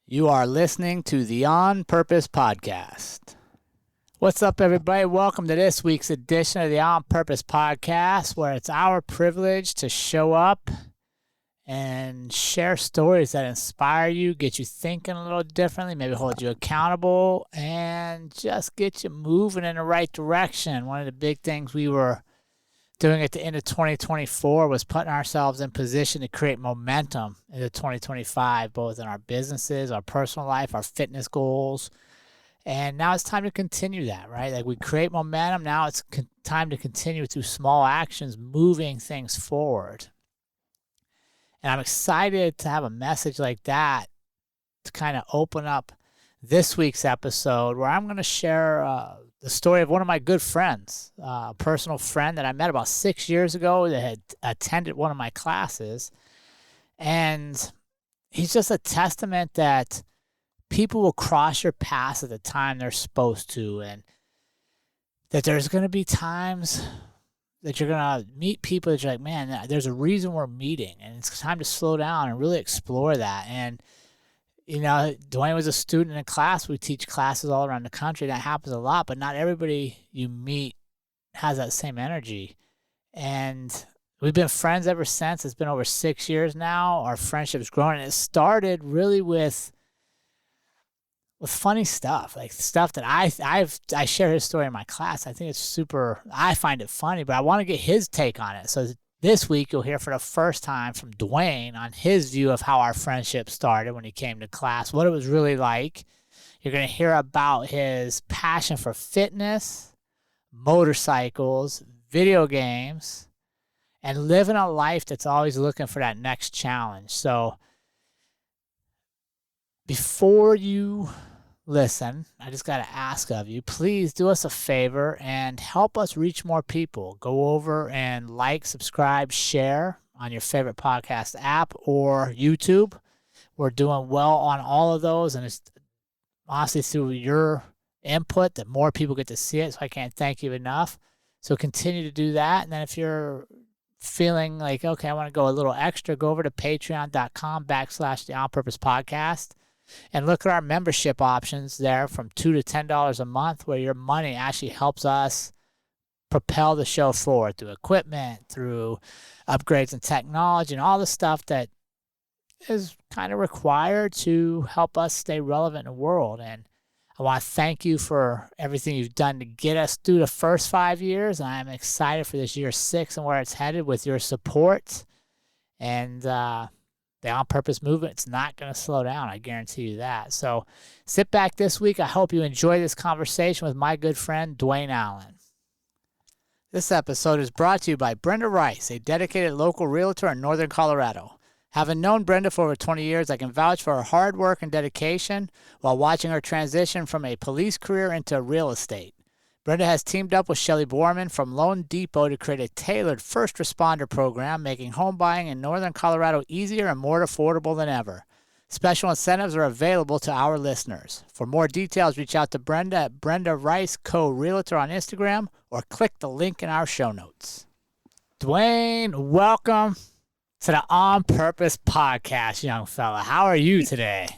You are listening to the On Purpose Podcast. What's up, everybody? Welcome to this week's edition of the On Purpose Podcast, where it's our privilege to show up and share stories that inspire you, get you thinking a little differently, maybe hold you accountable, and just get you moving in the right direction. One of the big things we were doing at the end of 2024 was putting ourselves in position to create momentum into 2025, both in our businesses, our personal life, our fitness goals. And now it's time to continue that, right? Like we create momentum. Now it's time to continue through small actions, moving things forward. And I'm excited to have a message like that to kind of open up this week's episode, where I'm going to share the story of one of my good friends, a personal friend that I met about 6 years ago that had attended one of my classes. And he's just a testament that people will cross your path at the time they're supposed to, and that there's going to be times that you're going to meet people that you're like, man, there's a reason we're meeting, and it's time to slow down and really explore that. And you know, Dwain was a student in a class. We teach classes all around the country. That happens a lot, but not everybody you meet has that same energy. And we've been friends ever since. It's been over 6 years now. Our friendship's grown, and it started really with funny stuff, like stuff that I share his story in my class. I think it's super. I find it funny, but I want to get his take on it. So this week, you'll hear for the first time from Dwain on his view of how our friendship started when he came to class, what it was really like. You're going to hear about his passion for fitness, motorcycles, video games, and living a life that's always looking for that next challenge. So before you listen, I just got to ask of you, please do us a favor and help us reach more people. Go over and like, subscribe, share on your favorite podcast app or YouTube. We're doing well on all of those, and it's honestly through your input that more people get to see it, so I can't thank you enough. So continue to do that, and then if you're feeling like, okay, I want to go a little extra, go over to patreon.com/the On Purpose Podcast. And look at our membership options there from $2 to $10 a month, where your money actually helps us propel the show forward through equipment, through upgrades in technology, and all the stuff that is kind of required to help us stay relevant in the world. And I want to thank you for everything you've done to get us through the first 5 years. I'm excited for this year 6 and where it's headed with your support. And the On Purpose movement, it's not going to slow down. I guarantee you that. So sit back this week. I hope you enjoy this conversation with my good friend, Dwain Allen. This episode is brought to you by Brenda Rice, a dedicated local realtor in Northern Colorado. Having known Brenda for over 20 years, I can vouch for her hard work and dedication while watching her transition from a police career into real estate. Brenda has teamed up with Shelley Borman from Loan Depot to create a tailored first responder program, making home buying in Northern Colorado easier and more affordable than ever. Special incentives are available to our listeners. For more details, reach out to Brenda at Brenda Rice Co. Realtor on Instagram, or click the link in our show notes. Dwain, welcome to the On Purpose Podcast, young fella. How are you today?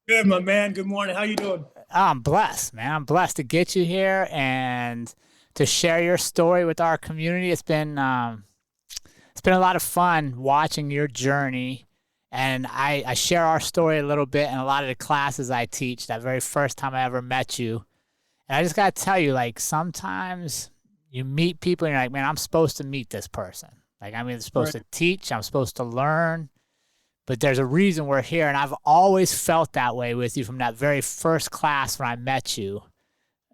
Good, my man. Good morning. How you doing? I'm blessed, man. I'm blessed to get you here and to share your story with our community. It's been a lot of fun watching your journey, and I share our story a little bit in a lot of the classes I teach. That very first time I ever met you, and I just gotta tell you, like, sometimes you meet people and you're like, man, I'm supposed to meet this person. Like, I'm either supposed to teach, I'm supposed to learn. But there's a reason we're here, and I've always felt that way with you from that very first class when I met you.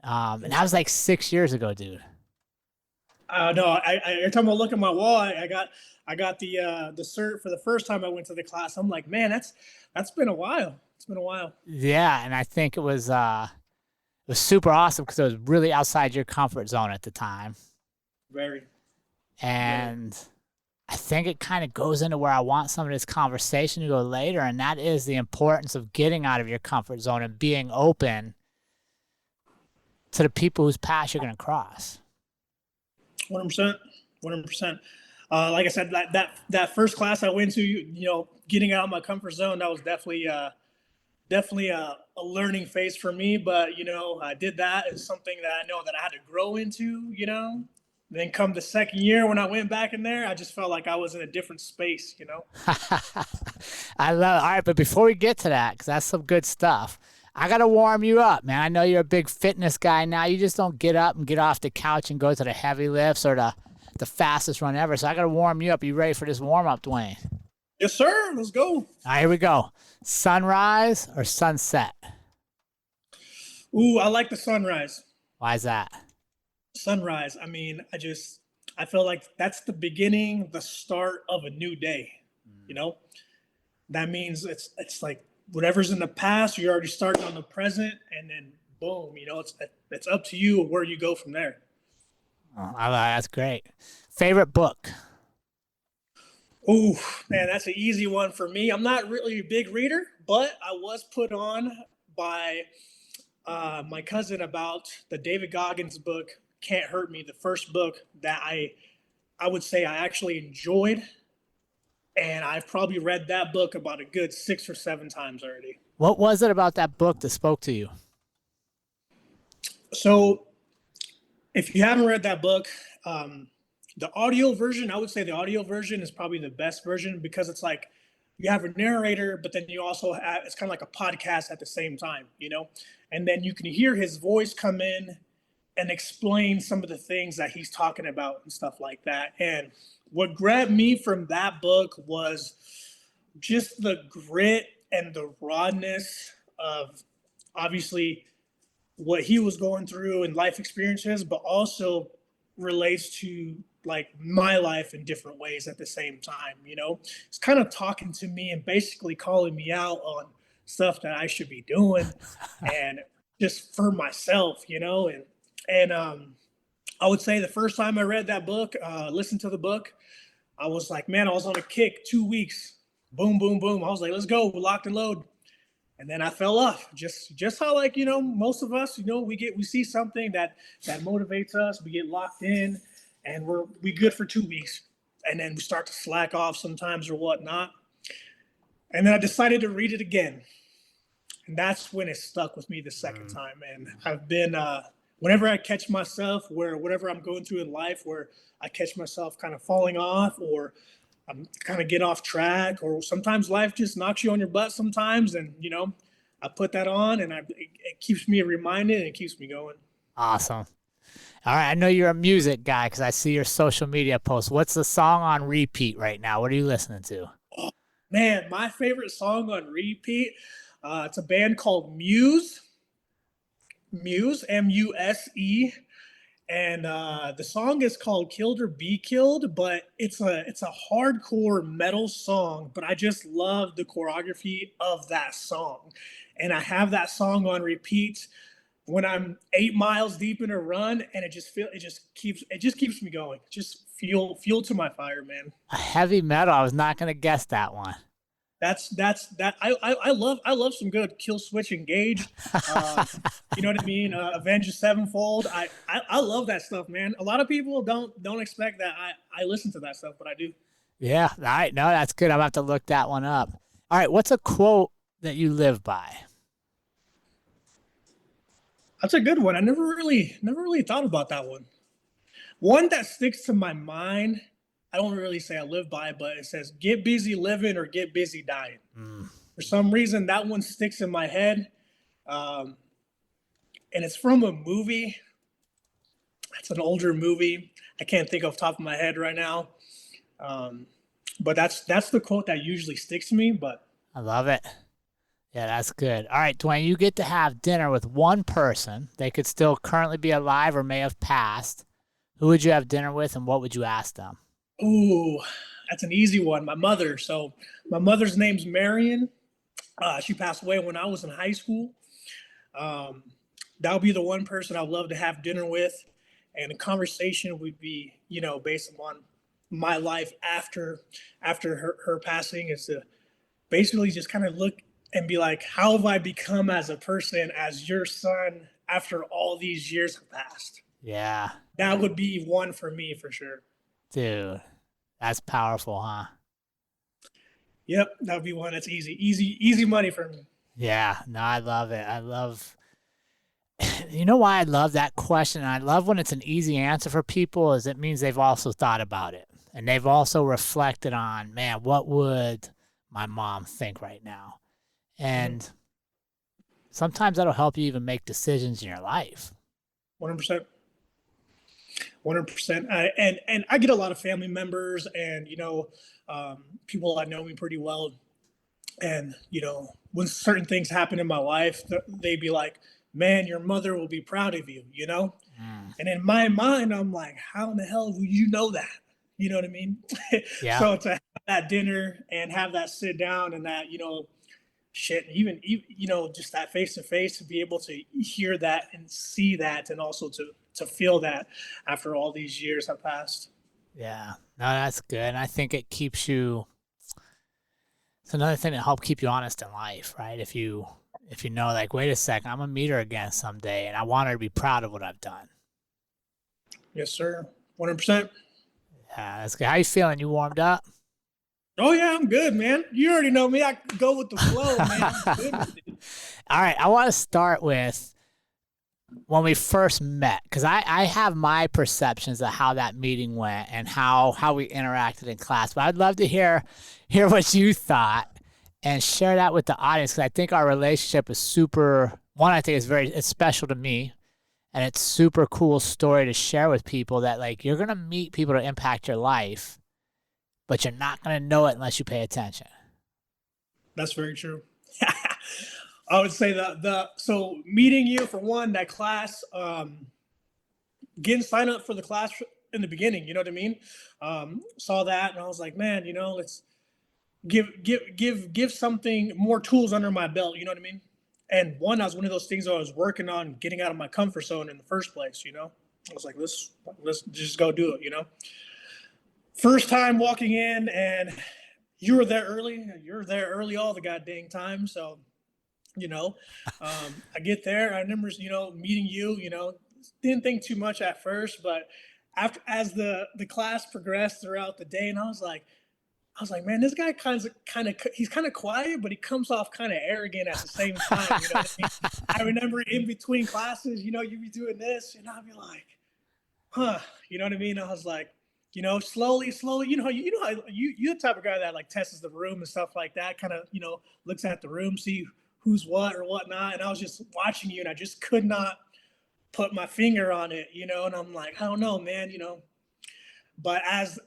And that was like 6 years ago, dude. No, every time I look at my wall, I got the cert for the first time I went to the class. I'm like, man, that's been a while. It's been a while. Yeah, and I think it was super awesome because it was really outside your comfort zone at the time. Very. And I think it kind of goes into where I want some of this conversation to go later, and that is the importance of getting out of your comfort zone and being open to the people whose path you're going to cross. 100%. 100%. Like I said, that first class I went to, getting out of my comfort zone, that was definitely definitely a learning phase for me. But I did that as something that I know that I had to grow into. Then come the second year when I went back in there, I just felt like I was in a different space. I love it. All right, but before we get to that, because that's some good stuff, I got to warm you up, man. I know you're a big fitness guy now. You just don't get up and get off the couch and go to the heavy lifts or the fastest run ever. So I got to warm you up. You ready for this warm up, Dwayne? Yes, sir. Let's go. All right, here we go. Sunrise or sunset? Ooh, I like the sunrise. Why is that? Sunrise. I mean, I feel like that's the beginning, the start of a new day. You know, that means it's like whatever's in the past, you're already starting on the present, and then boom, it's up to you where you go from there. Oh, that's great. Favorite book? Ooh, man, that's an easy one for me. I'm not really a big reader, but I was put on by my cousin about the David Goggins book, Can't Hurt Me, the first book that I would say I actually enjoyed. And I've probably read that book about a good 6 or 7 times already. What was it about that book that spoke to you? So if you haven't read that book, the audio version, I would say the audio version is probably the best version because it's like you have a narrator, but then you also have, it's kind of like a podcast at the same time, and then you can hear his voice come in and explain some of the things that he's talking about and stuff like that. And what grabbed me from that book was just the grit and the rawness of obviously what he was going through and life experiences, but also relates to like my life in different ways at the same time. It's kind of talking to me and basically calling me out on stuff that I should be doing and just for myself, and I would say the first time I read that book, listened to the book, I was like, man, I was on a kick 2 weeks. Boom, boom, boom. I was like, let's go, locked and load. And then I fell off. Just how most of us, we see something that motivates us, we get locked in, and we good for 2 weeks. And then we start to slack off sometimes or whatnot. And then I decided to read it again. And that's when it stuck with me the second time. And I've been whenever I catch myself whatever I'm going through in life, where I catch myself kind of falling off or I'm kind of get off track, or sometimes life just knocks you on your butt sometimes. And, I put that on and it keeps me reminded and it keeps me going. Awesome. All right. I know you're a music guy because I see your social media posts. What's the song on repeat right now? What are you listening to? Oh, man, my favorite song on repeat, it's a band called Muse, Muse. And the song is called Killed or Be Killed, but it's a hardcore metal song, but I just love the choreography of that song. And I have that song on repeat when I'm 8 miles deep in a run, and it just keeps me going. Just fuel to my fire, man. A heavy metal. I was not going to guess that one. That's I love some good Kill Switch Engage. You know what I mean? Avenged Sevenfold. I love that stuff, man. A lot of people don't expect that I listen to that stuff, but I do. Yeah. All right. No, that's good. I'm about to look that one up. All right. What's a quote that you live by? That's a good one. I never really thought about that one. One that sticks to my mind, I don't really say I live by, but it says, get busy living or get busy dying. For some reason, that one sticks in my head. And it's from a movie. It's an older movie. I can't think off the top of my head right now. But that's the quote that usually sticks to me. But I love it. Yeah, that's good. All right, Dwain, you get to have dinner with one person. They could still currently be alive or may have passed. Who would you have dinner with, and what would you ask them? Ooh, that's an easy one. My mother. So my mother's name's Marion. She passed away when I was in high school. That would be the one person I'd love to have dinner with. And the conversation would be, based on my life after her passing, is to basically just kind of look and be like, how have I become as a person, as your son, after all these years have passed? Yeah. That would be one for me for sure. Dude, that's powerful, huh? Yep, that would be one. That's easy money for me. Yeah, no, I love it. I love, you know why I love that question? I love when it's an easy answer for people, is it means they've also thought about it. And they've also reflected on, man, what would my mom think right now? Mhm. And sometimes that'll help you even make decisions in your life. 100%. 100%. And I get a lot of family members and, people that know me pretty well. And, when certain things happen in my life, they'd be like, man, your mother will be proud of you, you know? Mm, And in my mind, I'm like, how in the hell do you know that? You know what I mean? yeah. So to have that dinner and have that sit down and that, shit, even just that face to face to be able to hear that and see that and also to feel that after all these years have passed. Yeah. No, that's good. And I think it keeps you, it's another thing that helps keep you honest in life, right? If you know, like, wait a second, I'm gonna meet her again someday and I want her to be proud of what I've done. Yes, sir. 100%. Yeah, that's good. How you feeling? You warmed up? Oh yeah, I'm good, man. You already know me. I go with the flow, man. I'm good with it. All right. I want to start with when we first met, because I have my perceptions of how that meeting went and how we interacted in class. But I'd love to hear what you thought and share that with the audience, because I think our relationship is super. One, I think it's special to me, and it's super cool story to share with people that, like, you're gonna meet people to impact your life, but you're not gonna know it unless you pay attention. That's very true. I would say the so meeting you for one, that class, getting signed up for the class in the beginning, you know what I mean? Saw that and I was like, man, let's give something more tools under my belt, you know what I mean? And one, that was one of those things I was working on getting out of my comfort zone in the first place, you know? I was like, let's just go do it, you know? First time walking in and you were there early. You're there early all the goddamn time. So, you know, I get there. I remember, meeting you, didn't think too much at first, but after as the class progressed throughout the day, and I was like, man, this guy he's kind of quiet, but he comes off kind of arrogant at the same time. You know what I mean? I remember in between classes, you'd be doing this, and I'd be like, huh, you know what I mean? I was like, slowly, you're the type of guy that like tests the room and stuff like that, kind of, looks at the room, see who's what or whatnot. And I was just watching you and I just could not put my finger on it, and I'm like, I don't know, man, But as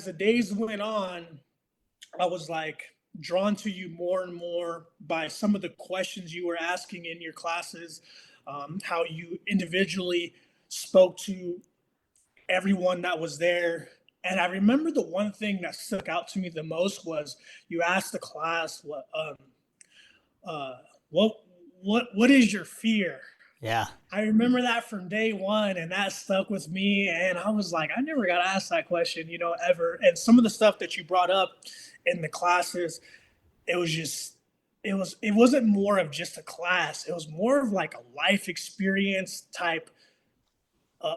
the days went on, I was like drawn to you more and more by some of the questions you were asking in your classes, how you individually spoke to everyone that was there. And I remember the one thing that stuck out to me the most was you asked the class uh, what what is your fear? Yeah. I remember that from day one, and that stuck with me. And I was like, I never got asked that question, ever. And some of the stuff that you brought up in the classes, it was just, it wasn't more of just a class. It was more of like a life experience type, a,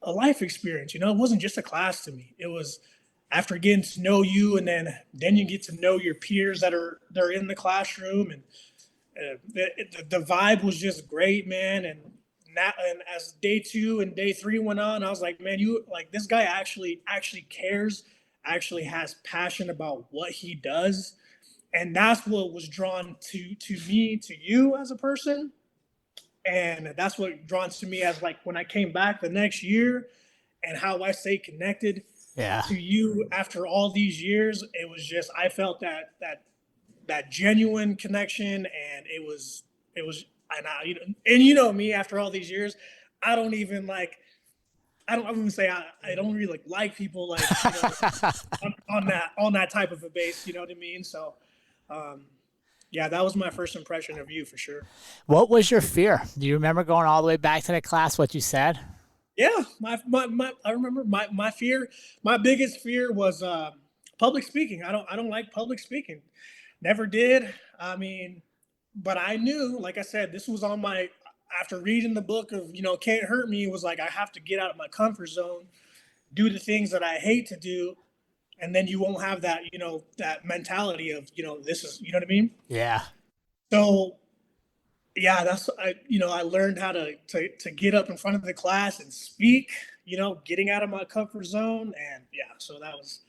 a life experience. It wasn't just a class to me. It was after getting to know you, and then you get to know your peers they're in the classroom, and the vibe was just great, man. And as day two and day three went on, I was like, man, you like this guy actually cares, actually has passion about what he does, and that's what was drawn to me, to you as a person, and that's what drawn to me as like when I came back the next year, and how I stay connected Yeah. to you after all these years. It was just I felt that genuine connection, and it was and me after all these years, I don't even like I wouldn't say I don't really like people like on that type of a base, you know what I mean? So um yeah, that was my first impression of you for sure. What was your fear? Do you remember going all the way back to the class, what you said? Yeah, my I remember my fear, my biggest fear was public speaking. I don't like public speaking. Never did. I mean, but I knew, like I said, this was on my after reading the book of, Can't Hurt Me, it was like I have to get out of my comfort zone, do the things that I hate to do, and then you won't have that, that mentality of, this is, you know what I mean? Yeah. So yeah, I learned how to get up in front of the class and speak, getting out of my comfort zone. And yeah, so that was,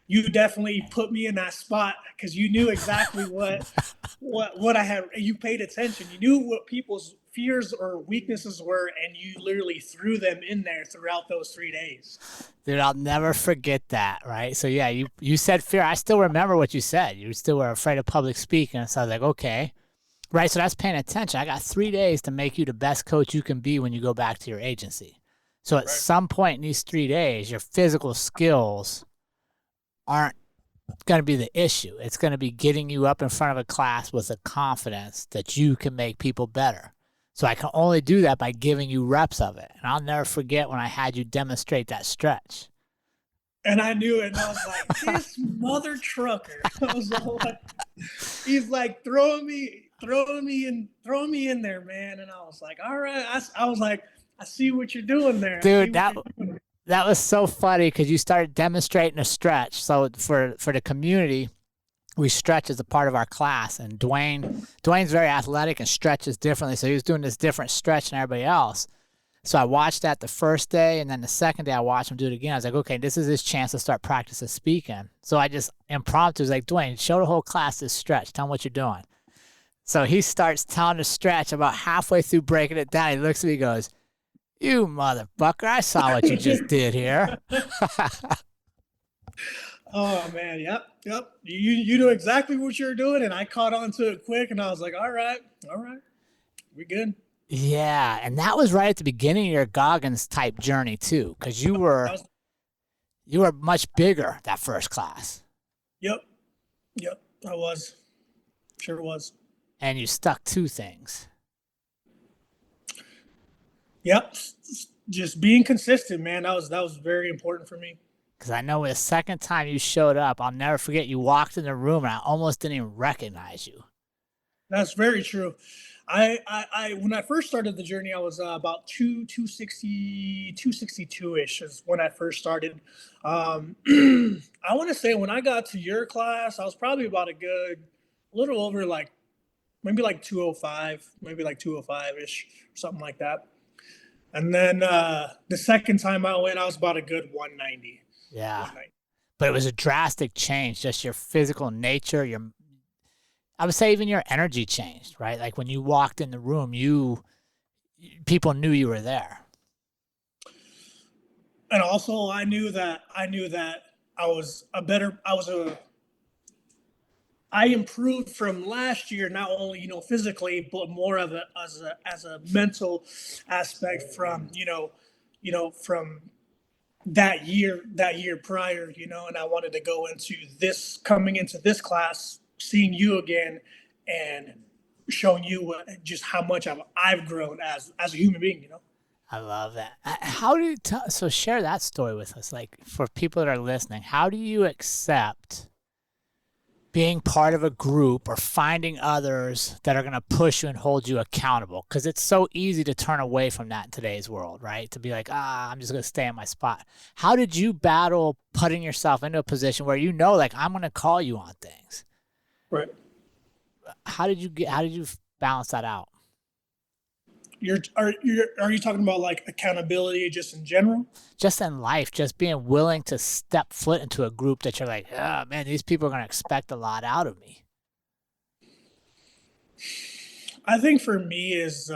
you definitely put me in that spot because you knew exactly what I had. You paid attention. You knew what people's fears or weaknesses were, and you literally threw them in there throughout those 3 days. Dude, I'll never forget that, right? So yeah, you said fear. I still remember what you said. You still were afraid of public speaking. So I was like, okay. Right. So that's paying attention. I got 3 days to make you the best coach you can be when you go back to your agency. So at Right. some point in these 3 days, your physical skills aren't going to be the issue. It's going to be getting you up in front of a class with the confidence that you can make people better. So I can only do that by giving you reps of it. And I'll never forget when I had you demonstrate that stretch. And I knew it, and I was like, "This mother trucker!" I was like, he's like throwing me in there, man. And I was like, "All right." I was like, "I see what you're doing there." I see Dude, what that you're doing. that was so funny because you started demonstrating a stretch. So for the community, we stretch as a part of our class. And Dwain's very athletic and stretches differently. So he was doing this different stretch than everybody else. So I watched that the first day, and then the second day I watched him do it again. I was like, okay, this is his chance to start practicing speaking. So I just impromptu was like, Dwain, show the whole class this stretch. Tell them what you're doing. So he starts telling the stretch about halfway through breaking it down. He looks at me and goes, you motherfucker, I saw what you just did here. Oh man, yep. You knew exactly what you were doing, and I caught on to it quick, and I was like, all right, we good. Yeah, and that was right at the beginning of your Goggins type journey too, because you were much bigger that first class. Yep, yep. I was, sure was. And you stuck to things. Yep, just being consistent, man. That was very important for me. Because I know the second time you showed up, I'll never forget, you walked in the room and I almost didn't even recognize you. That's very true. I when I first started the journey, I was about 262 ish is when I first started. I want to say when I got to your class, I was probably about a little over like maybe like 205, maybe like 205 ish, something like that. And then the second time I went, I was about a good 190. Yeah. 190. But it was a drastic change, just your physical nature, I would say even your energy changed, right? Like when you walked in the room, people knew you were there. And also I knew that I was a better I was a I improved from last year, not only physically, but more of as a mental aspect from from that year prior, and I wanted to go into this coming into this class, seeing you again, and showing you just how much I've grown as a human being. I love that. How do you so share that story with us? Like for people that are listening, how do you accept being part of a group or finding others that are going to push you and hold you accountable? Because it's so easy to turn away from that in today's world, right? To be like, I'm just going to stay in my spot. How did you battle putting yourself into a position where like, I'm going to call you on things? Right. How did you balance that out? Are you talking about like accountability just in general? Just in life, just being willing to step foot into a group that you're like, oh man, these people are going to expect a lot out of me. I think for me is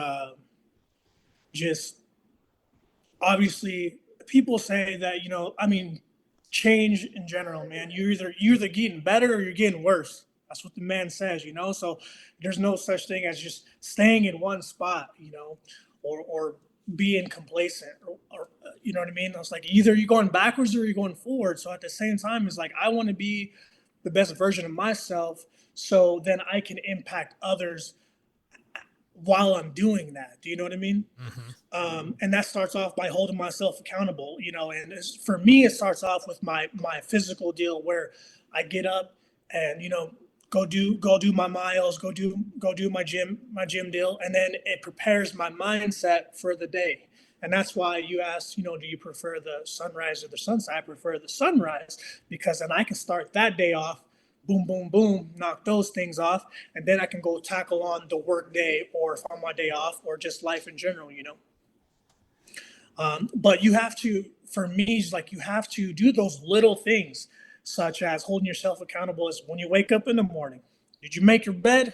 just obviously people say that I mean change in general, man. You're either getting better or you're getting worse. That's what the man says. So there's no such thing as just staying in one spot, or being complacent, or you know what I mean. It's like either you're going backwards or you're going forward. So at the same time, it's like I want to be the best version of myself, so then I can impact others while I'm doing that. Do you know what I mean? Mm-hmm. And that starts off by holding myself accountable, and for me, it starts off with my physical deal where I get up and go do my miles, go do my gym deal, and then it prepares my mindset for the day. And that's why you asked, do you prefer the sunrise or the sunset? I prefer the sunrise because then I can start that day off boom, boom, boom, knock those things off. And then I can go tackle on the work day or if I'm on my day off or just life in general, you know. But you have to, for me, it's like you have to do those little things, such as holding yourself accountable. As when you wake up in the morning, did you make your bed?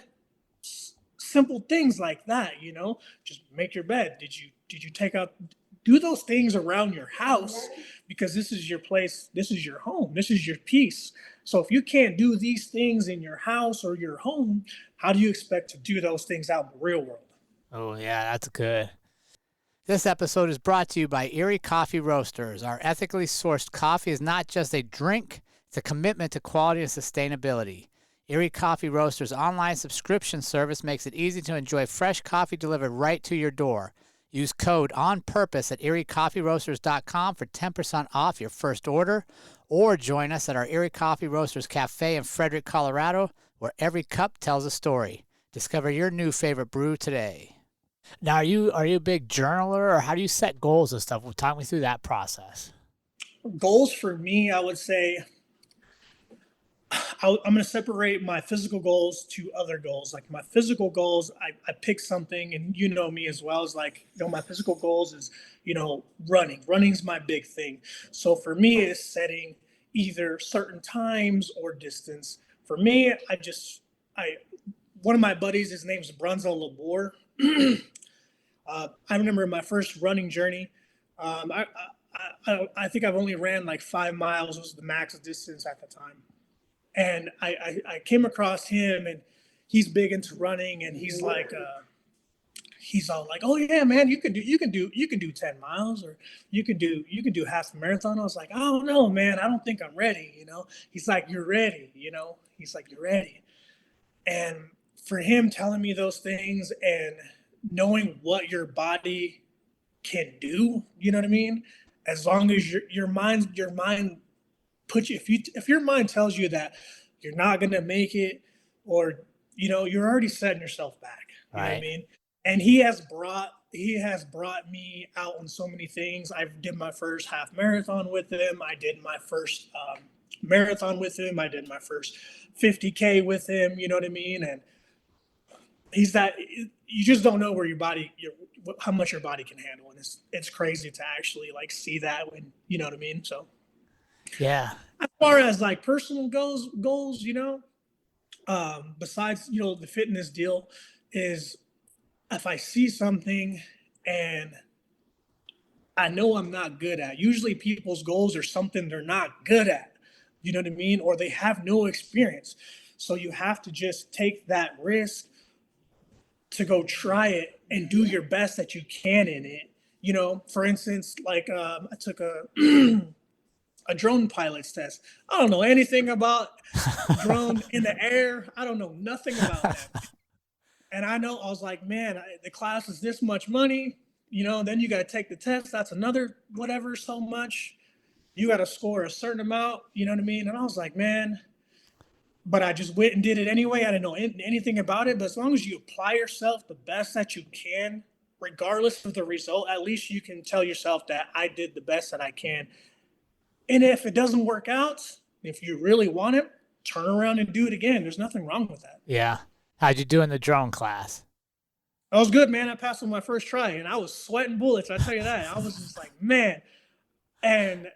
Simple things like that, you know. Just make your bed. Did you take out? Do those things around your house because this is your place. This is your home. This is your peace. So if you can't do these things in your house or your home, how do you expect to do those things out in the real world? Oh, yeah, that's good. This episode is brought to you by Erie Coffee Roasters. Our ethically sourced coffee is not just a drink, it's a commitment to quality and sustainability. Erie Coffee Roasters' online subscription service makes it easy to enjoy fresh coffee delivered right to your door. Use code ONPURPOSE at eriecoffeeroasters.com for 10% off your first order, or join us at our Erie Coffee Roasters Cafe in Frederick, Colorado, where every cup tells a story. Discover your new favorite brew today. Now, are you a big journaler, or how do you set goals and stuff? Well, talk me through that process. Goals for me, I would say I'm going to separate my physical goals to other goals. Like my physical goals, I pick something, and you know me as well as like, you know, my physical goals is, you know, running. Running's my big thing. So for me, it's setting either certain times or distance. For me, one of my buddies, his name's Brunzo Labor. I remember my first running journey. I think I've only ran like 5 miles was the max distance at the time. And I came across him, and he's big into running, and he's all like, "Oh yeah, man, you can do 10 miles, or you can do half a marathon." I was like, "I don't know, man. I don't think I'm ready." You know, he's like, "You're ready." You know, he's like, "You're ready." And for him telling me those things and knowing what your body can do, you know what I mean? As long as your mind put you, if your mind tells you that you're not going to make it, or you know, you're already setting yourself back, you know what I Right. mean? And he has brought me out on so many things. I did my first half marathon with him. I did my first marathon with him. I did my first 50K with him, you know what I mean? And he's that, you just don't know where how much your body can handle, and it's crazy to actually like see that, when you know what I mean. So Yeah. as far as like personal goals, you know, besides, you know, the fitness deal, is if I see something and I know I'm not good at, usually people's goals are something they're not good at, you know what I mean, or they have no experience. So you have to just take that risk to go try it and do your best that you can in it. You know, for instance, like I took a a drone pilot's test. I don't know anything about drone in the air. I don't know nothing about that. And I know, I was like, man, the class is this much money. You know, then you got to take the test. That's another whatever so much. You got to score a certain amount. You know what I mean? And I was like, man, but I just went and did it anyway. I didn't know anything about it. But as long as you apply yourself the best that you can, regardless of the result, at least you can tell yourself that I did the best that I can. And if it doesn't work out, if you really want it, turn around and do it again. There's nothing wrong with that. Yeah. How'd you do in the drone class? I was good, man. I passed on my first try, and I was sweating bullets. I tell you that. I was just like, man. And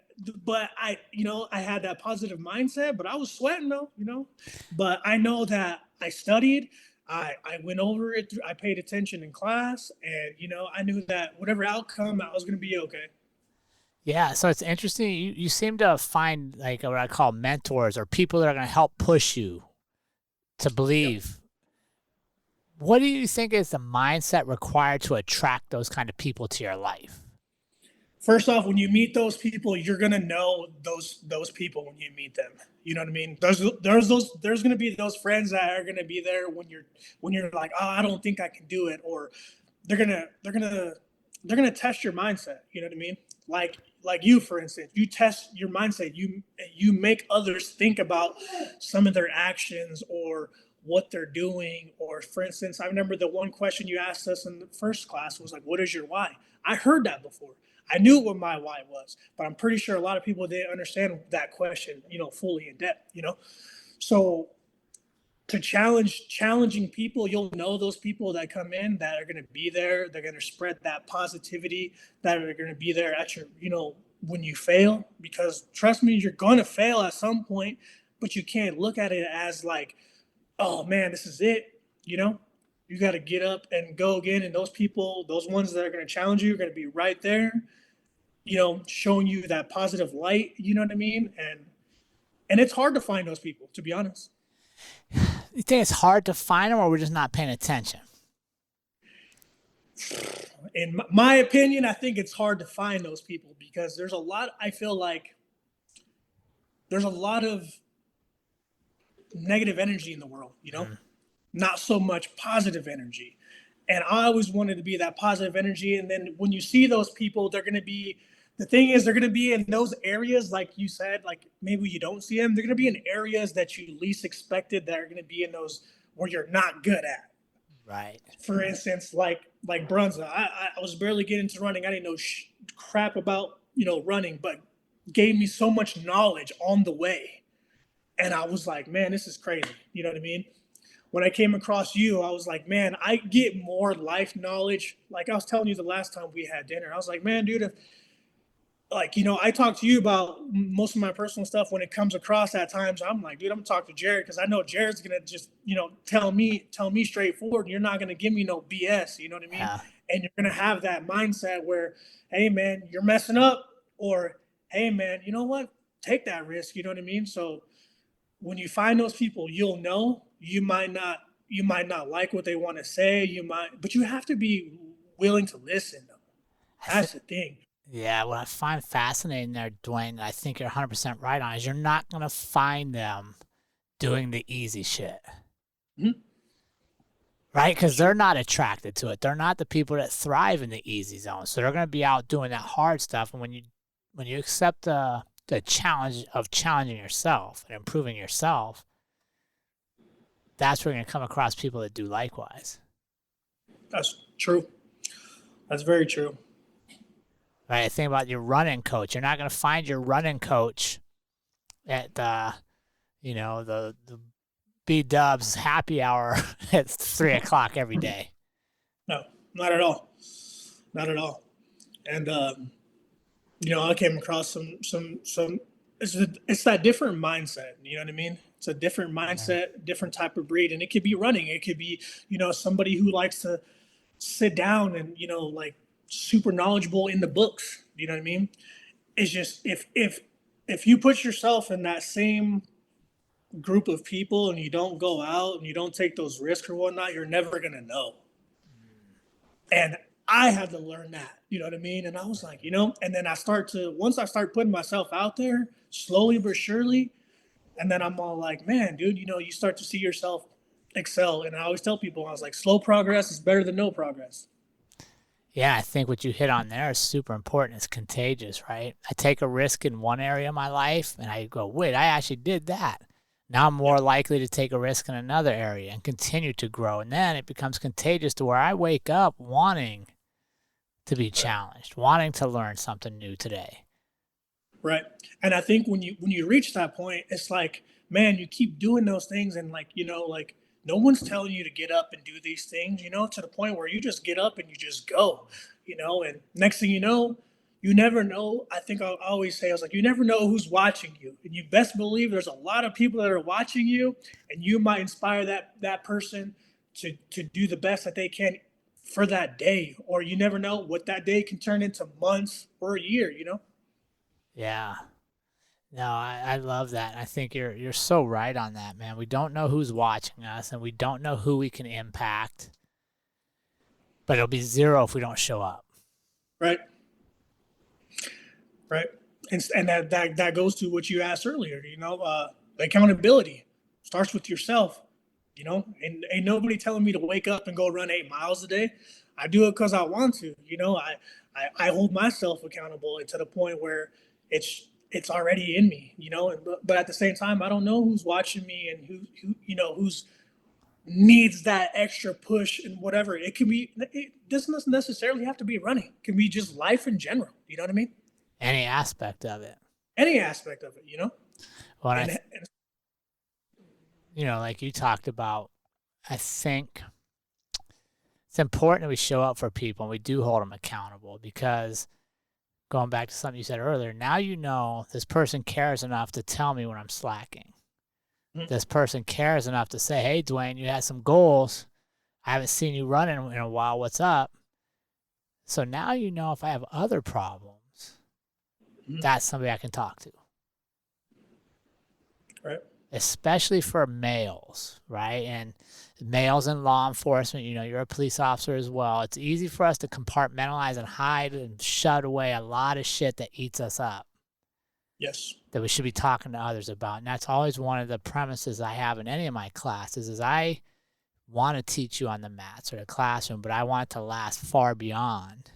but I had that positive mindset, but I was sweating though, you know. But I know that I studied. I went over it. I paid attention in class, and you know, I knew that whatever outcome, I was going to be okay. Yeah, so it's interesting. You seem to find like what I call mentors, or people that are going to help push you to Yep. believe. What do you think is the mindset required to attract those kind of people to your life? First off, when you meet those people, you're gonna know those people when you meet them. You know what I mean? There's gonna be those friends that are gonna be there when you're like, oh, I don't think I can do it, or they're gonna they're gonna they're gonna test your mindset. You know what I mean? Like you, for instance, you test your mindset. You make others think about some of their actions or what they're doing. Or for instance, I remember the one question you asked us in the first class was like, "What is your why?" I heard that before. I knew what my why was, but I'm pretty sure a lot of people didn't understand that question, you know, fully in depth, you know. So to challenging people, you'll know those people that come in that are going to be there. They're going to spread that positivity, that are going to be there at your, when you fail, because trust me, you're going to fail at some point, but you can't look at it as like, oh man, this is it. You got to get up and go again. And those people, those ones that are going to challenge you, are going to be right there, showing you that positive light. You know what I mean? And it's hard to find those people, to be honest. You think it's hard to find them, or we're just not paying attention? In my opinion, I think it's hard to find those people because there's a lot. I feel like there's a lot of negative energy in the world, not so much positive energy. And I always wanted to be that positive energy. And then when you see those people, they're going to be, the thing is, they're going to be in those areas, like you said, like maybe you don't see them. They're going to be in areas that you least expected, that are going to be in those where you're not good at. Right. For instance, like Brunza, I was barely getting into running. I didn't know crap about running, but gave me so much knowledge on the way, and I was like, man, this is crazy. You know what I mean? When I came across you, I was like, man, I get more life knowledge. Like I was telling you the last time we had dinner, I was like, man, dude, if I talk to you about most of my personal stuff when it comes across at times. I'm like, dude, I'm gonna talk to Jerrod because I know Jerrod's gonna just, tell me straightforward. And you're not gonna give me no BS. You know what I mean? Yeah. And you're gonna have that mindset where, hey man, you're messing up, or hey man, you know what? Take that risk. You know what I mean? So when you find those people, you'll know. You might not like what they want to say. But you have to be willing to listen. That's the thing. Yeah, what I find fascinating there, Dwain, I think you're 100% right on, is you're not going to find them doing the easy shit. Mm-hmm. Right? Because they're not attracted to it. They're not the people that thrive in the easy zone. So they're going to be out doing that hard stuff. And when you accept the challenge of challenging yourself and improving yourself, that's where you're going to come across people that do likewise. That's true. That's very true. Right? Think about your running coach. You're not going to find your running coach at the B-Dubs happy hour at 3:00 every day. No, not at all. Not at all. And I came across some. It's that different mindset. You know what I mean? It's a different mindset, different type of breed, and it could be running. It could be somebody who likes to sit down and like super knowledgeable in the books. You know what I mean? It's just if you put yourself in that same group of people and you don't go out and you don't take those risks or whatnot, you're never gonna know. And I had to learn that, you know what I mean? And I was like, and then once I start putting myself out there slowly but surely, and then I'm all like, man, dude, you start to see yourself excel. And I always tell people, I was like, slow progress is better than no progress. Yeah, I think what you hit on there is super important. It's contagious, right? I take a risk in one area of my life and I go, wait, I actually did that. Now I'm more likely to take a risk in another area and continue to grow. And then it becomes contagious to where I wake up wanting to be challenged, wanting to learn something new today. Right. And I think when you reach that point, it's like, man, you keep doing those things and like no one's telling you to get up and do these things, to the point where you just get up and you just go, and next thing you never know. I think I'll always say, I was like, you never know who's watching you. And you best believe there's a lot of people that are watching you, and you might inspire that person to do the best that they can for that day. Or you never know what that day can turn into months or a year, Yeah. No, I love that. I think you're so right on that, man. We don't know who's watching us and we don't know who we can impact. But it'll be zero if we don't show up. Right. Right. And that goes to what you asked earlier, accountability starts with yourself, and ain't nobody telling me to wake up and go run 8 miles a day. I do it because I want to, I hold myself accountable to the point where it's already in me, but at the same time, I don't know who's watching me and who's needs that extra push and whatever. It doesn't necessarily have to be running. It can be just life in general. You know what I mean? Any aspect of it. Any aspect of it, Well, like you talked about, I think it's important that we show up for people and we do hold them accountable because going back to something you said earlier, now you know this person cares enough to tell me when I'm slacking. Mhm. This person cares enough to say, hey, Dwain, you had some goals. I haven't seen you running in a while. What's up? So now you know if I have other problems, Mhm. that's somebody I can talk to. Right. Especially for males, right? And males in law enforcement, you're a police officer as well. It's easy for us to compartmentalize and hide and shut away a lot of shit that eats us up Yes. that we should be talking to others about. And that's always one of the premises I have in any of my classes is I want to teach you on the mats or the classroom, but I want it to last far beyond.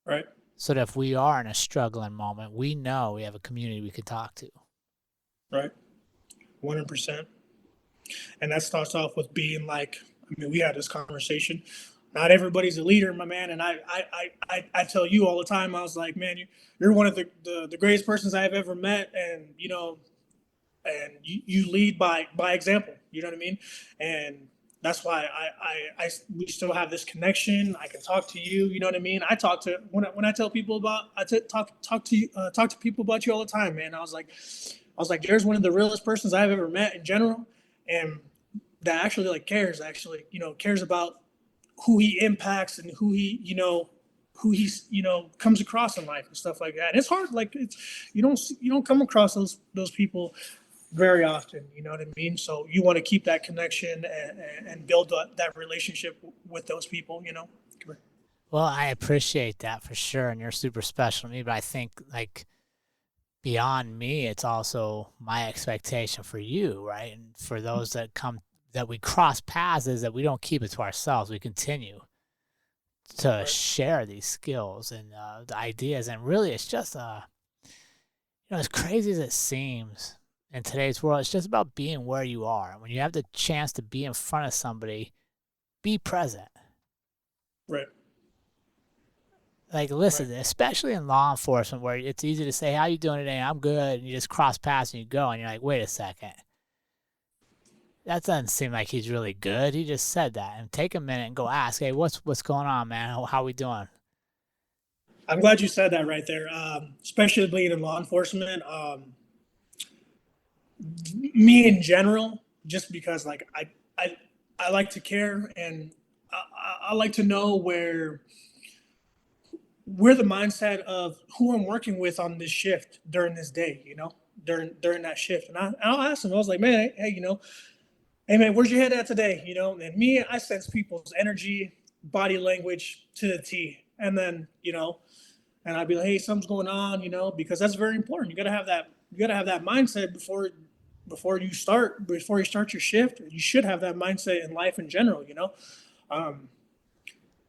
Right. So that if we are in a struggling moment, we know we have a community we can talk to. Right. 100%. And that starts off with being like, I mean, we had this conversation. Not everybody's a leader, my man. And I tell you all the time, I was like, man, you're one of the greatest persons I've ever met. And, you lead by example, you know what I mean? And that's why we still have this connection. I can talk to you, you know what I mean? I talk to, when I tell people about, talk to you, talk to people about you all the time, man. I was like, there's one of the realest persons I've ever met in general. And that actually like cares, cares about who he impacts and who he's comes across in life and stuff like that. And it's hard, like it's you don't come across those people very often, you know what I mean? So you want to keep that connection and build that relationship with those people, Well, I appreciate that for sure. And you're super special to me, but I think like beyond me, it's also my expectation for you, right? And for those that we cross paths is that we don't keep it to ourselves. We continue to Right. share these skills and the ideas. And really, it's just, as crazy as it seems in today's world, it's just about being where you are. When you have the chance to be in front of somebody, be present. Right. Like, Right. listen, especially in law enforcement, where it's easy to say, "How you doing today?" I'm good, and you just cross paths and you go, and you're like, "Wait a second, that doesn't seem like he's really good." He just said that, and take a minute and go ask, "Hey, what's going on, man? How we doing?" I'm glad you said that right there. Especially being in law enforcement. Me in general, just because like I like to care, and I like to know where the mindset of who I'm working with on this shift during this day, during that shift. And I'll ask them, I was like, man, hey, hey man, where's your head at today? And me, I sense people's energy, body language to the T. And then, and I'd be like, hey, something's going on, because that's very important. You gotta have that mindset before you start your shift. You should have that mindset in life in general. Um,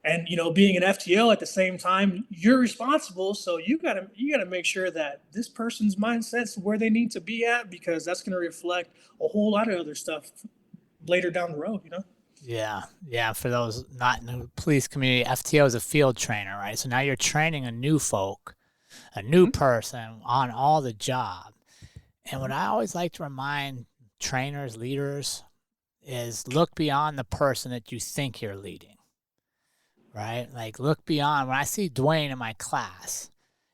and being an FTO at the same time, you're responsible, so you gotta make sure that this person's mindset's where they need to be at, because that's going to reflect a whole lot of other stuff later down the road. Yeah, yeah. For those not in the police community, FTO is a field trainer, right? So now you're training a new folk, a new Mhm. person on all the job. And what I always like to remind trainers, leaders, is look beyond the person that you think you're leading, right? Like look beyond. When I see Dwain in my class,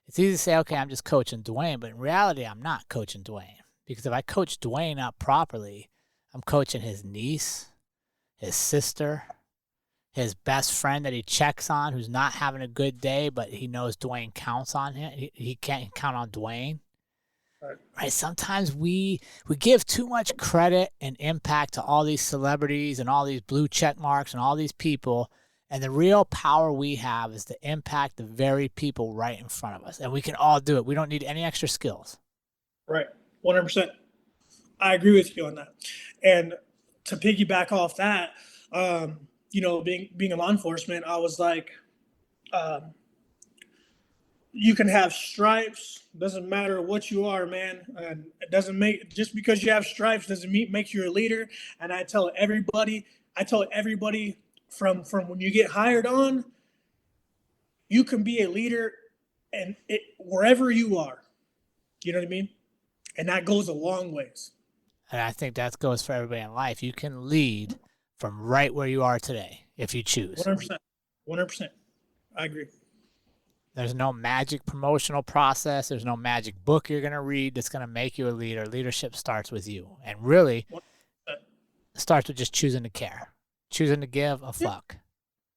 it's easy to say, okay, I'm just coaching Dwain, but in reality, I'm not coaching Dwain. Because if I coach Dwain up properly, I'm coaching his niece, his sister, his best friend that he checks on who's not having a good day, but he knows Dwain counts on him. He can't count on Dwain. Right. Right. Sometimes we give too much credit and impact to all these celebrities and all these blue check marks and all these people. And the real power we have is to impact the very people right in front of us. And we can all do it. We don't need any extra skills. Right. 100%. I agree with you on that. And to piggyback off that, being in law enforcement, I was like, um, you can have stripes. Doesn't matter what you are, man. And it doesn't make just because you have stripes doesn't make you a leader. And I tell everybody from when you get hired on, you can be a leader, and wherever you are. You know what I mean? And that goes a long ways. And I think that goes for everybody in life. You can lead from right where you are today if you choose. 100%. 100%. I agree. There's no magic promotional process. There's no magic book you're going to read that's going to make you a leader. Leadership starts with you. And really, 100%. it starts with just choosing to care, choosing to give a Yeah, fuck.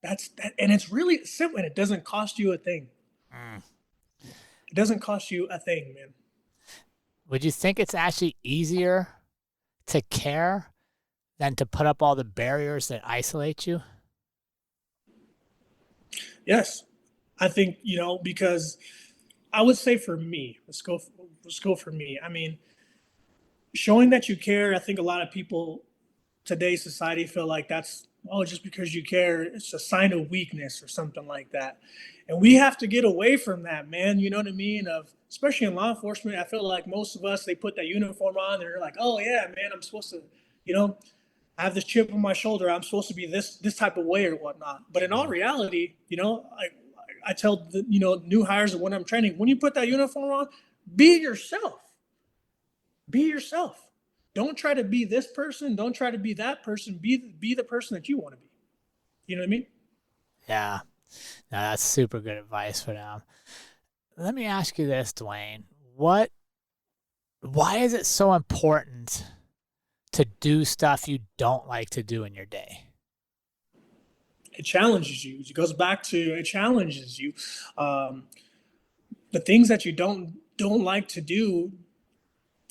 that's that, and it's really simple, and it doesn't cost you a thing. Mm. It doesn't cost you a thing, man. Would you think it's actually easier to care than to put up all the barriers that isolate you? Yes, I think because I would say for me, let's go for me. I mean, showing that you care. I think a lot of people today's society feel like that's just because you care, it's a sign of weakness or something like that. And we have to get away from that, man. You know what I mean? Of especially in law enforcement, I feel like most of us they put that uniform on and they're like, oh yeah, man, I'm supposed to, you know, I have this chip on my shoulder. I'm supposed to be this type of way or whatnot. But in all reality, I tell the new hires when I'm training, when you put that uniform on, be yourself. Be yourself. Don't try to be this person. Don't try to be that person. Be the person that you want to be. You know what I mean? Yeah. No, that's super good advice for them. Let me ask you this, Dwain. Why is it so important to do stuff you don't like to do in your day? It challenges you. It goes back to it challenges you. Um, the things that you don't like to do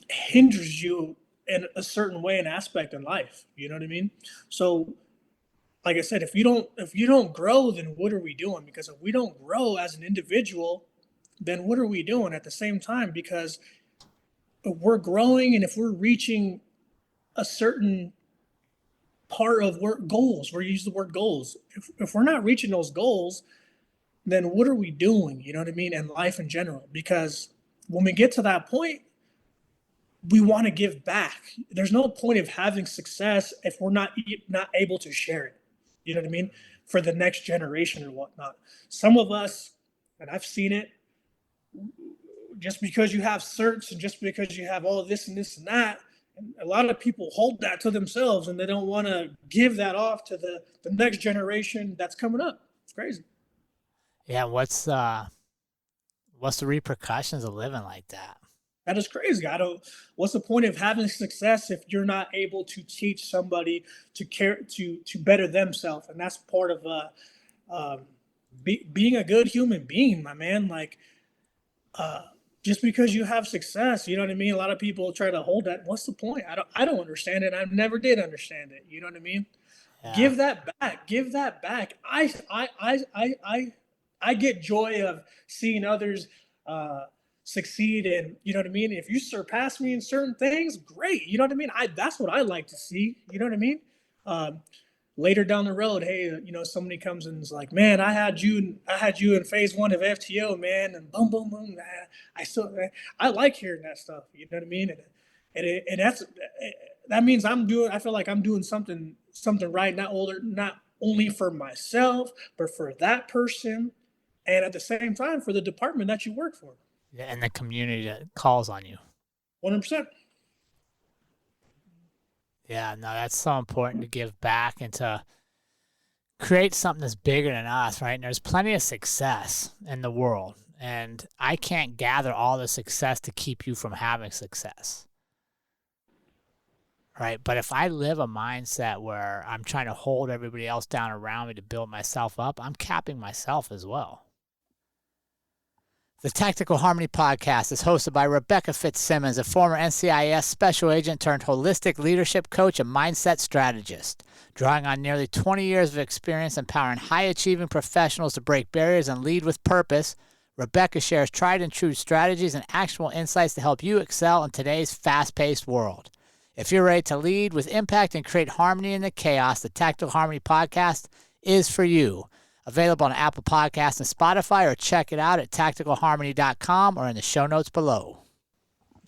hinders you in a certain way and aspect in life. You know what I mean? So like I said, if you don't grow, then what are we doing? Because if we don't grow as an individual, then what are we doing at the same time? Because if we're growing and if we're reaching a certain part of work goals, we use the word goals. If we're not reaching those goals, then what are we doing? You know what I mean? And life in general. Because when we get to that point, we want to give back. There's no point of having success if we're not able to share it. You know what I mean? For the next generation or whatnot. Some of us, and I've seen it, just because you have certs and just because you have all of this and this and that, a lot of people hold that to themselves and they don't want to give that off to the next generation that's coming up. It's crazy. Yeah, what's the repercussions of living like that? That is crazy. I don't. What's the point of having success if you're not able to teach somebody to care to better themselves? And that's part of being a good human being, my man. Like uh, just because you have success, you know what I mean. A lot of people try to hold that. What's the point? I don't understand it. I never did understand it. You know what I mean? Yeah. Give that back. Give that back. I get joy of seeing others succeed, and you know what I mean. If you surpass me in certain things, great. You know what I mean. That's what I like to see. You know what I mean. Um, Later down the road, hey, somebody comes and is like, man, I had you in phase one of FTO, man, and boom, boom, boom. I like hearing that stuff. You know what I mean? And that means I feel like I'm doing something right, not only for myself, but for that person, and at the same time for the department that you work for. Yeah, and the community that calls on you. 100%. Yeah, no, that's so important to give back and to create something that's bigger than us, right? And there's plenty of success in the world, and I can't gather all the success to keep you from having success, right? But if I live a mindset where I'm trying to hold everybody else down around me to build myself up, I'm capping myself as well. The Tactical Harmony Podcast is hosted by Rebecca Fitzsimmons, a former NCIS special agent turned holistic leadership coach and mindset strategist. Drawing on nearly 20 years of experience empowering high-achieving professionals to break barriers and lead with purpose, Rebecca shares tried and true strategies and actionable insights to help you excel in today's fast-paced world. If you're ready to lead with impact and create harmony in the chaos, the Tactical Harmony Podcast is for you. Available on Apple Podcasts and Spotify, or check it out at tacticalharmony.com or in the show notes below.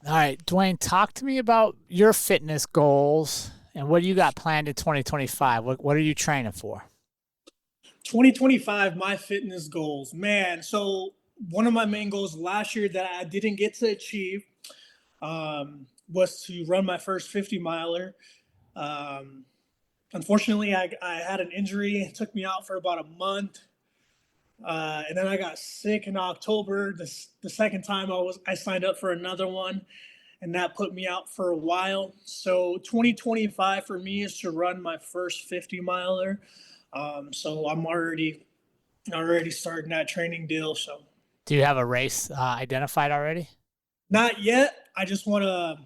All right, Dwain, talk to me about your fitness goals and what you got planned in 2025. What are you training for? 2025, my fitness goals, man. So one of my main goals last year that I didn't get to achieve was to run my first 50 miler. Unfortunately, I had an injury. It took me out for about a month. And then I got sick in October. The second time I signed up for another one, and that put me out for a while. So 2025 for me is to run my first 50 miler. So I'm already starting that training deal. So Do you have a race identified already? not yet. I just want to.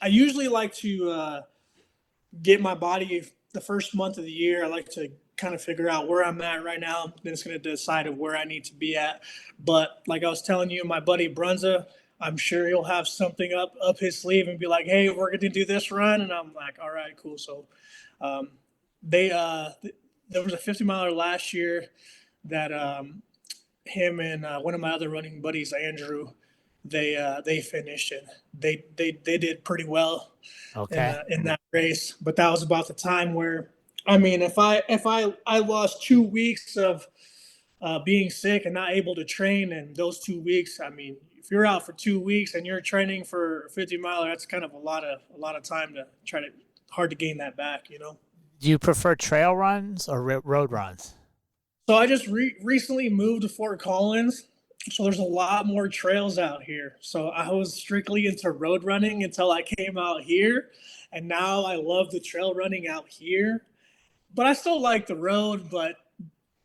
I usually like to get my body the first month of the year. I like to kind of figure out where I'm at right now. Then it's going to decide of where I need to be at. But like I was telling you, my buddy Brunza, I'm sure he'll have something up his sleeve and be like, "Hey, we're going to do this run," and I'm like, "All right, cool." So um, they there was a 50 miler last year that him and one of my other running buddies, Andrew, they finished and they did pretty well Okay. in that race. But that was about the time where, I mean, if I lost 2 weeks of being sick and not able to train, and those 2 weeks, I mean, if you're out for 2 weeks and you're training for a 50 miler, that's kind of a lot of time to try to hard to gain that back, you know. Do you prefer trail runs or road runs? So I just recently moved to Fort Collins, so there's a lot more trails out here. So I was strictly into road running until I came out here, and now I love the trail running out here. But I still like the road, but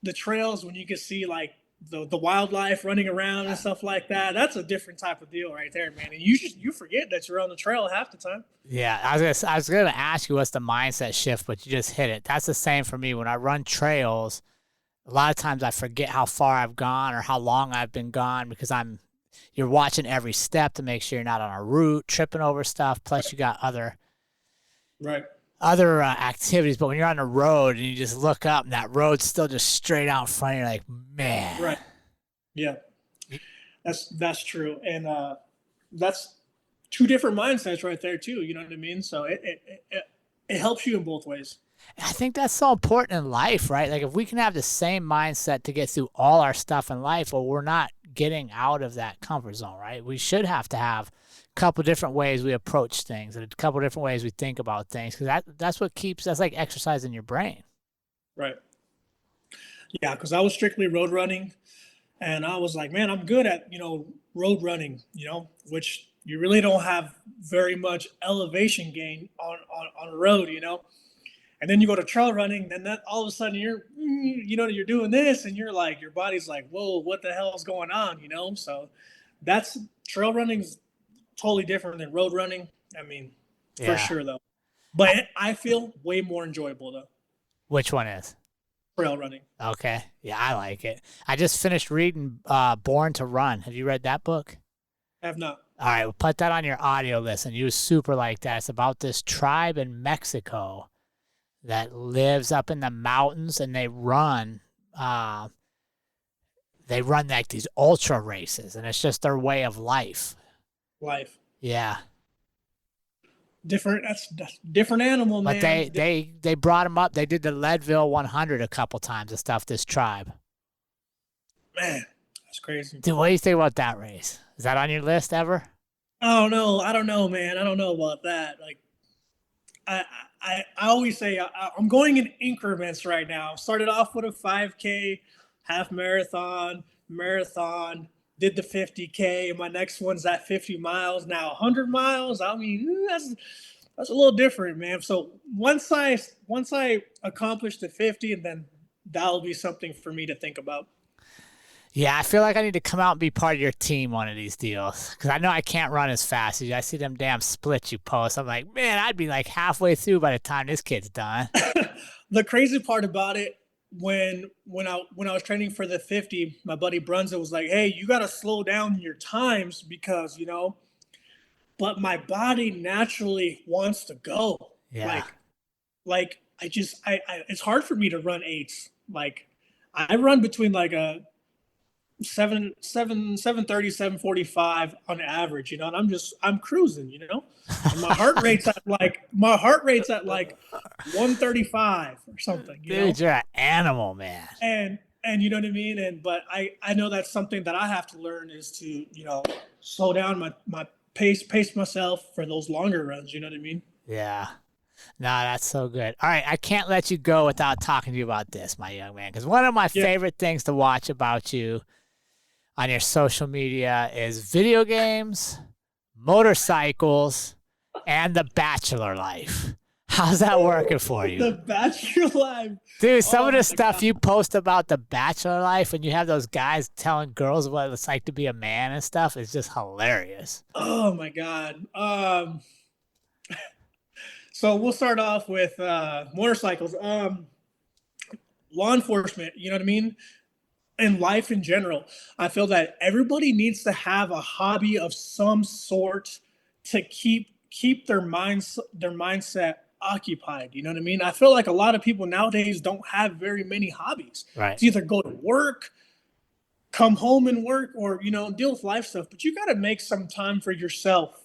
the trails, when you can see like the wildlife running around and stuff like that, that's a different type of deal right there, man. And you forget that you're on the trail half the time. Yeah, I was gonna ask you what's the mindset shift, but you just hit it. That's the same for me when I run trails. A lot of times I forget how far I've gone or how long I've been gone because you're watching every step to make sure you're not on a route, tripping over stuff. Plus you got Right. other activities. But when you're on the road and you just look up and that road's still just straight out in front of you, you're like, man. Right. Yeah. That's true, and that's two different mindsets right there too. You know what I mean? So it helps you in both ways. I think that's so important in life, right? Like if we can have the same mindset to get through all our stuff in life, well, we're not getting out of that comfort zone, right? We should have to have a couple different ways we approach things and a couple different ways we think about things because that's like exercising your brain. Right. Yeah, because I was strictly road running, and I was like, man, I'm good at road running, which you really don't have very much elevation gain on a road, And then you go to trail running, then that all of a sudden you're doing this, and you're like, your body's like, whoa, what the hell is going on, So that's trail running's totally different than road running. I mean, for Yeah. sure though. But I feel way more enjoyable though. Which one is? Trail running. Okay. Yeah, I like it. I just finished reading Born to Run. Have you read that book? I have not. All right, we'll put that on your audio list, and you super like that. It's about this tribe in Mexico that lives up in the mountains, and they run like these ultra races, and it's just their way of life. Life. Yeah. Different. That's different animal, man. But they brought them up. They did the Leadville 100 a couple times and stuff. This tribe. Man, that's crazy. Dude, what do you think about that race? Is that on your list ever? I don't know, man. I don't know about that. Like, I always say I'm going in increments right now. Started off with a 5K, half marathon, did the 50K. My next one's at 50 miles. Now 100 miles. I mean, that's a little different, man. So once I accomplish the 50, and then that'll be something for me to think about. Yeah, I feel like I need to come out and be part of your team one of these deals because I know I can't run as fast as you. I see them damn splits you post. I'm like, man, I'd be like halfway through by the time this kid's done. The crazy part about it, when I was training for the 50, my buddy Brunza was like, "Hey, you got to slow down your times because But my body naturally wants to go. Yeah. Like I it's hard for me to run eights. Like I run between like a 7:30, 7:45 on average, and I'm cruising, and my heart rate's at like 135 or something, Dude, you're an animal, man. and you know what I mean? But I know that's something that I have to learn is to, slow down my pace myself for those longer runs. You know what I mean? Yeah. No, that's so good. All right, I can't let you go without talking to you about this, my young man, because one of my Yeah. favorite things to watch about you on your social media is video games, motorcycles, and the bachelor life. How's that working for you? The Bachelor Life. Dude, some Oh of the my stuff God. you post about the bachelor life and you have those guys telling girls what it's like to be a man and stuff is just hilarious. Oh my God. So we'll start off with motorcycles. Law enforcement, you know what I mean? And life in general. I feel that everybody needs to have a hobby of some sort to keep their mindset occupied. You know what I mean? I feel like a lot of people nowadays don't have very many hobbies. Right. It's either go to work, come home and work, or deal with life stuff. But you got to make some time for yourself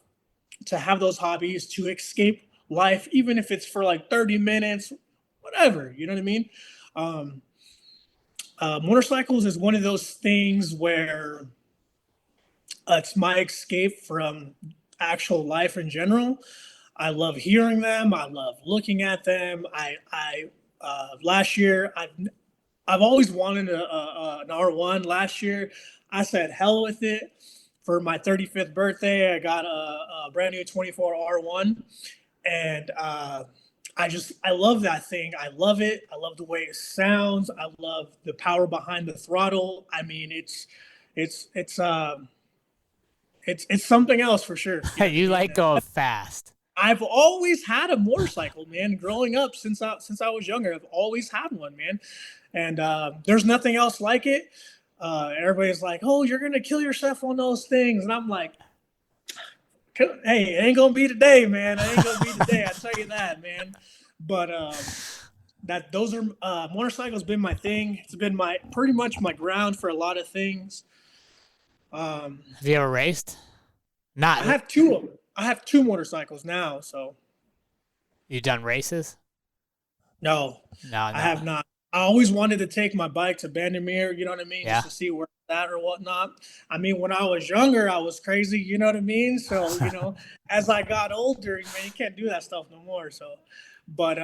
to have those hobbies to escape life, even if it's for like 30 minutes, whatever. You know what I mean? Um, Motorcycles is one of those things where it's my escape from actual life in general. I love hearing them. I love looking at them. Last year I've always wanted an R1. Last year I said hell with it. For my 35th birthday, I got a brand new 24 R1, and I love that thing. I love it. I love the way it sounds. I love the power behind the throttle. I mean, it's it's um it's something else for sure. You know what I You mean? like going fast. I've always had a motorcycle, man. Growing up, since I was younger, I've always had one, man. And there's nothing else like it. Everybody's like, "Oh, you're gonna kill yourself on those things," and I'm like, "Hey, it ain't gonna be today, man. It ain't gonna be today. I tell you that, man." But that those are motorcycles been my thing. It's been my pretty much my ground for a lot of things. Have you ever raced? I Not have two of them. I have two motorcycles now, so you done races? no, No, I no. have not. I always wanted to take my bike to Bandimere, you know what I mean, Yeah. just to see where it's at or whatnot. I mean, when I was younger, I was crazy, you know what I mean? So, as I got older, man, you can't do that stuff no more. So, but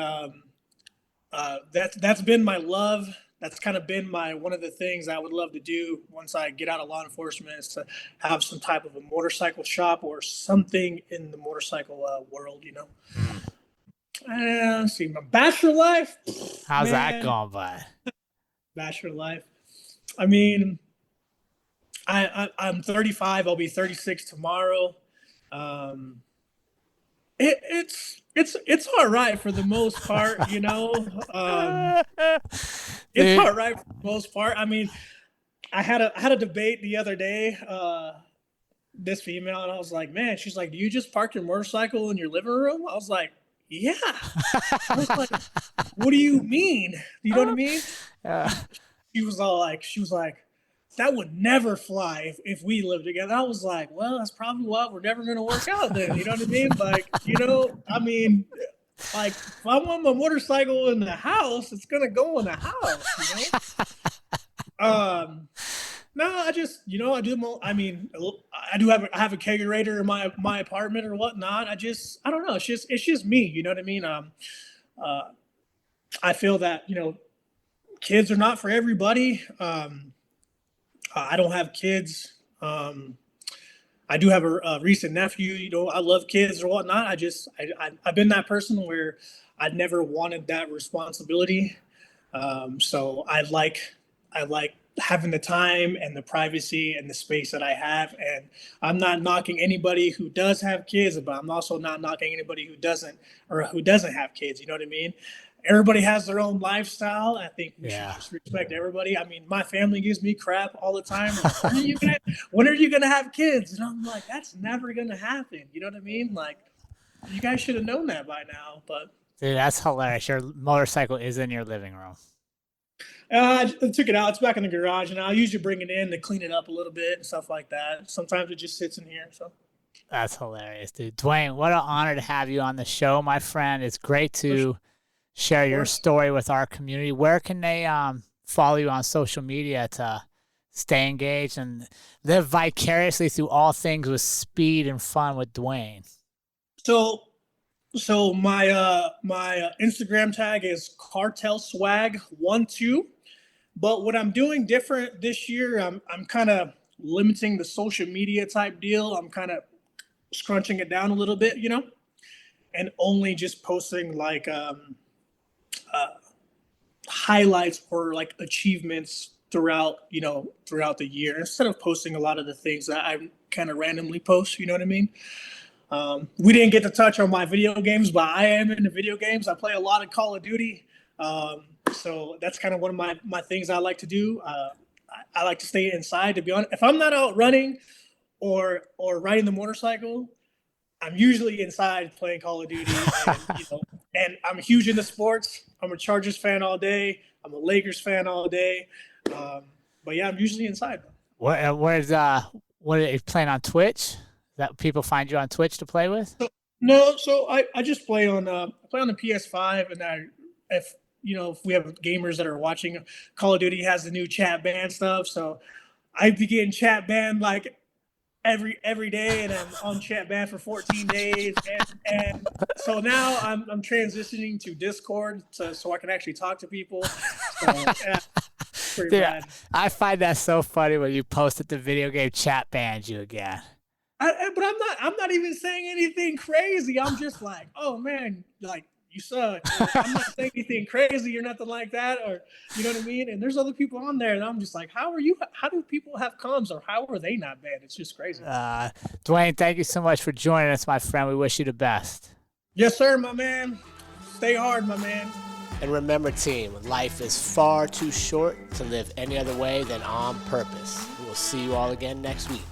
that's been my love. That's kind of been my one of the things I would love to do once I get out of law enforcement is to have some type of a motorcycle shop or something in the motorcycle world. Mm. Let's see, my bachelor life, How's that man, going, bud? bachelor life. I mean, I'm 35. I'll be 36 tomorrow. Um, it's all right for the most part. It's Dude, all right for the most part. I mean, I had a debate the other day. This female, and I was like, man, she's like, do you just park your motorcycle in your living room? I was like, yeah. I was like, what do you mean? You know what I mean? uh, She was like, that would never fly if we lived together. I was like, well, that's probably why we're never going to work out then. You know what I mean? Like, I mean, like if I want my motorcycle in the house, it's going to go in the house, No, I just, I do. I mean, I have a kegerator in my apartment or whatnot. I don't know. It's just me. You know what I mean? Uh, I feel that kids are not for everybody. I don't have kids. I do have a recent nephew. I love kids or whatnot. I've been that person where I never wanted that responsibility. So I like having the time and the privacy and the space that I have. And I'm not knocking anybody who does have kids, but I'm also not knocking anybody who doesn't have kids. You know what I mean? Everybody has their own lifestyle. I think we should yeah. just respect everybody. I mean, my family gives me crap all the time. Like, when are you gonna have kids? And I'm like, that's never gonna happen. You know what I mean? Like, you guys should have known that by now. But Dude, that's hilarious. Your motorcycle is in your living room. I took it out. It's back in the garage, and I'll usually bring it in to clean it up a little bit and stuff like that. Sometimes it just sits in here. So That's hilarious, dude. Dwain, what an honor to have you on the show, my friend. It's great to share your story with our community. Where can they follow you on social media to stay engaged and live vicariously through all things with speed and fun with Dwain? So my Instagram tag is cartel swag 12. But what I'm doing different this year, I'm kind of limiting the social media type deal. I'm kind of scrunching it down a little bit, and only just posting like highlights or like achievements throughout the year, instead of posting a lot of the things that I kind of randomly post. You know what I mean? We didn't get to touch on my video games, but I am into video games. I play a lot of Call of Duty. So that's kind of one of my things I like to do. I like to stay inside, to be honest. If I'm not out running or riding the motorcycle, I'm usually inside playing Call of Duty. And I'm huge into sports. I'm a Chargers fan all day. I'm a Lakers fan all day. But yeah, I'm usually inside. What are you playing on Twitch? That people find you on Twitch to play with? So I just play on the PS5, and if we have gamers that are watching, Call of Duty has the new chat ban stuff, so I be getting chat banned like every day, and I'm on chat ban for 14 days, and so now I'm transitioning to Discord so I can actually talk to people. So, yeah, pretty Dude, bad. I find that so funny when you post that the video game chat bans you again. But I'm not even saying anything crazy. I'm just like, oh man, like, you suck. I'm not saying anything crazy or nothing like that, or you know what I mean? And there's other people on there, and I'm just like, how do people have comms, or how are they not banned? It's just crazy. Dwain, thank you so much for joining us, my friend. We wish you the best. Yes, sir, my man. Stay hard, my man. And remember, team, life is far too short to live any other way than on purpose. We will see you all again next week.